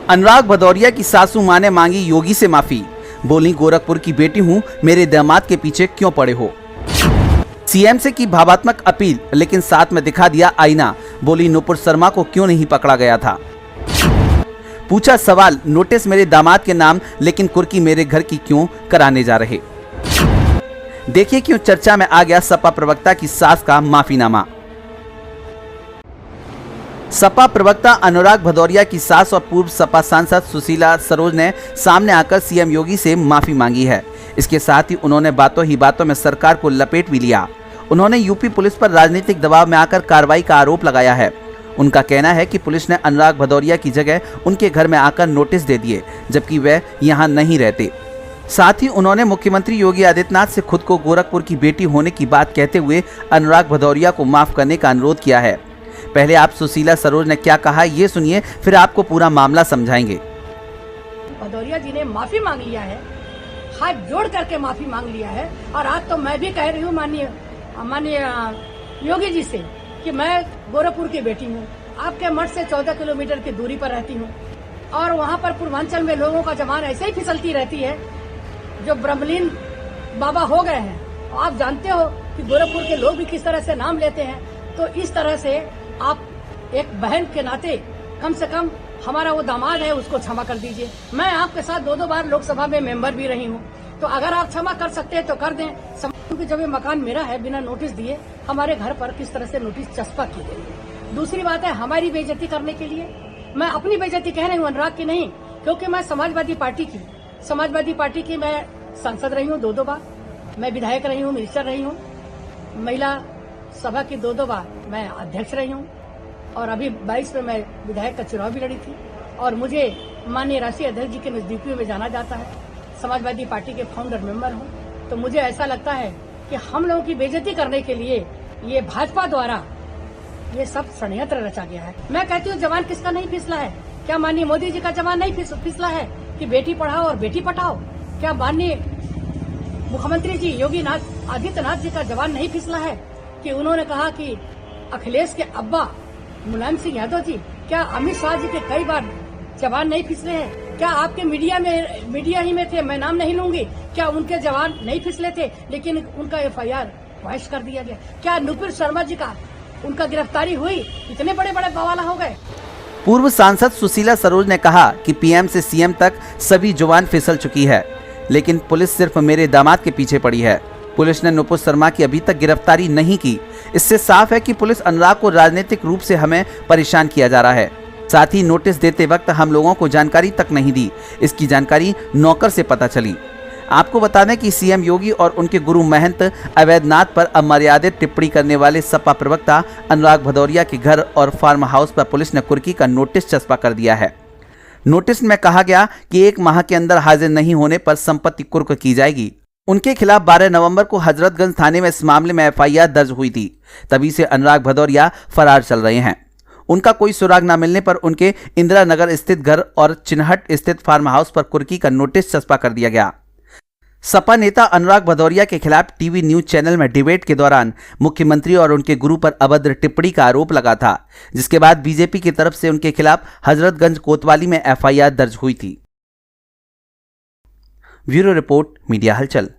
अनुराग भदौरिया की सासू मां ने मांगी योगी से माफी। बोली, गोरखपुर की बेटी हूं, मेरे दामाद के पीछे क्यों पड़े हो। सीएम से की भावात्मक अपील, लेकिन साथ में दिखा दिया आईना। बोली, नुपुर शर्मा को क्यों नहीं पकड़ा गया था। पूछा सवाल, नोटिस मेरे दामाद के नाम, लेकिन कुर्की मेरे घर की क्यों कराने जा रहे। देखिए क्यों चर्चा में आ गया सपा प्रवक्ता की सास का माफीनामा। सपा प्रवक्ता अनुराग भदौरिया की सास और पूर्व सपा सांसद सुशीला सरोज ने सामने आकर सीएम योगी से माफी मांगी है। इसके साथ ही उन्होंने बातों ही बातों में सरकार को लपेट भी लिया। उन्होंने यूपी पुलिस पर राजनीतिक दबाव में आकर कार्रवाई का आरोप लगाया है। उनका कहना है कि पुलिस ने अनुराग भदौरिया की जगह उनके घर में आकर नोटिस दे दिए, जबकि वे यहाँ नहीं रहते। साथ ही उन्होंने मुख्यमंत्री योगी आदित्यनाथ से खुद को गोरखपुर की बेटी होने की बात कहते हुए अनुराग भदौरिया को माफ करने का अनुरोध किया है। पहले आप सुशीला सरोज ने क्या कहा ये सुनिए, फिर आपको पूरा मामला समझाएंगे। भदौरिया जी ने माफी मांग लिया है, हाथ जोड़ करके माफी मांग लिया है। और आज तो मैं भी कह रही हूँ माननीय योगी जी से कि मैं गोरखपुर की बेटी हूँ, आपके मठ से 14 किलोमीटर की दूरी पर रहती हूँ और वहाँ पर पूर्वांचल में लोगों का जमान ऐसे ही फिसलती रहती है जो ब्रह्मलीन बाबा हो गए हैं। आप जानते हो कि गोरखपुर के लोग भी किस तरह से नाम लेते हैं। तो इस तरह से आप एक बहन के नाते कम से कम हमारा वो दामाद है उसको क्षमा कर दीजिए। मैं आपके साथ दो बार लोकसभा में मेंबर भी रही हूँ, तो अगर आप क्षमा कर सकते हैं तो कर दें। क्योंकि जब ये मकान मेरा है, बिना नोटिस दिए हमारे घर पर किस तरह से नोटिस चस्पा की गई। दूसरी बात है, हमारी बेइज्जती करने के लिए, मैं अपनी बेइज्जती कह रही हूँ, अनुराग की नहीं, क्योंकि मैं समाजवादी पार्टी की मैं सांसद रही हूँ दो बार, मैं विधायक रही हूँ, मिनिस्टर रही हूँ, महिला सभा की दो बार मैं अध्यक्ष रही हूँ और अभी 22 में मैं विधायक का चुनाव भी लड़ी थी और मुझे माननीय राष्ट्रीय अध्यक्ष जी के नजदीकियों में जाना जाता है। समाजवादी पार्टी के फाउंडर मेंबर हूँ, तो मुझे ऐसा लगता है कि हम लोगों की बेइज्जती करने के लिए ये भाजपा द्वारा ये सब षड्यंत्र रचा गया है। मैं कहती हूँ जवान किसका नहीं फिसला है? क्या माननीय मोदी जी का जवान नहीं फिसला है कि बेटी पढ़ाओ और बेटी पटाओ? क्या माननीय मुख्यमंत्री जी योगी आदित्यनाथ जी का जवान नहीं फिसला है कि उन्होंने कहा कि अखिलेश के अब्बा मुलायम सिंह यादव जी, क्या अमित शाह जी के कई बार जवान नहीं फिसले हैं? क्या आपके मीडिया ही में थे, मैं नाम नहीं लूंगी, क्या उनके जवान नहीं फिसले थे लेकिन उनका FIR वाइस कर दिया गया? क्या नुपुर शर्मा जी का उनका गिरफ्तारी हुई? इतने बड़े बड़े बवाला हो गए। पूर्व सांसद सुशीला सरोज ने कहा कि PM से CM तक सभी जुबान फिसल चुकी है, लेकिन पुलिस सिर्फ मेरे दामाद के पीछे पड़ी है। पुलिस ने नुपुर शर्मा की अभी तक गिरफ्तारी नहीं की। इससे साफ है कि पुलिस अनुराग को राजनीतिक रूप से हमें परेशान किया जा रहा है। साथ ही नोटिस देते वक्त हम लोगों को जानकारी तक नहीं दी। इसकी जानकारी नौकर से पता चली। आपको बता दें कि CM योगी और उनके गुरु महंत अवैधनाथ पर अमर्यादित टिप्पणी करने वाले सपा प्रवक्ता अनुराग भदौरिया के घर और फार्म हाउस पर पुलिस ने कुर्की का नोटिस चस्पा कर दिया है। नोटिस में कहा गया कि 1 माह के अंदर हाजिर नहीं होने पर संपत्ति कुर्क की जाएगी। उनके खिलाफ 12 नवंबर को हजरतगंज थाने में इस मामले में FIR दर्ज हुई थी। तभी से अनुराग भदौरिया फरार चल रहे हैं। उनका कोई सुराग न मिलने पर उनके इंदिरा नगर स्थित घर और चिन्हट स्थित फार्म हाउस पर कुर्की का नोटिस चस्पा कर दिया गया। सपा नेता अनुराग भदौरिया के खिलाफ टीवी न्यूज चैनल में डिबेट के दौरान मुख्यमंत्री और उनके गुरु पर अभद्र टिप्पणी का आरोप लगा था, जिसके बाद बीजेपी की तरफ से उनके खिलाफ हजरतगंज कोतवाली में FIR दर्ज हुई थी। ब्यूरो रिपोर्ट, मीडिया हलचल।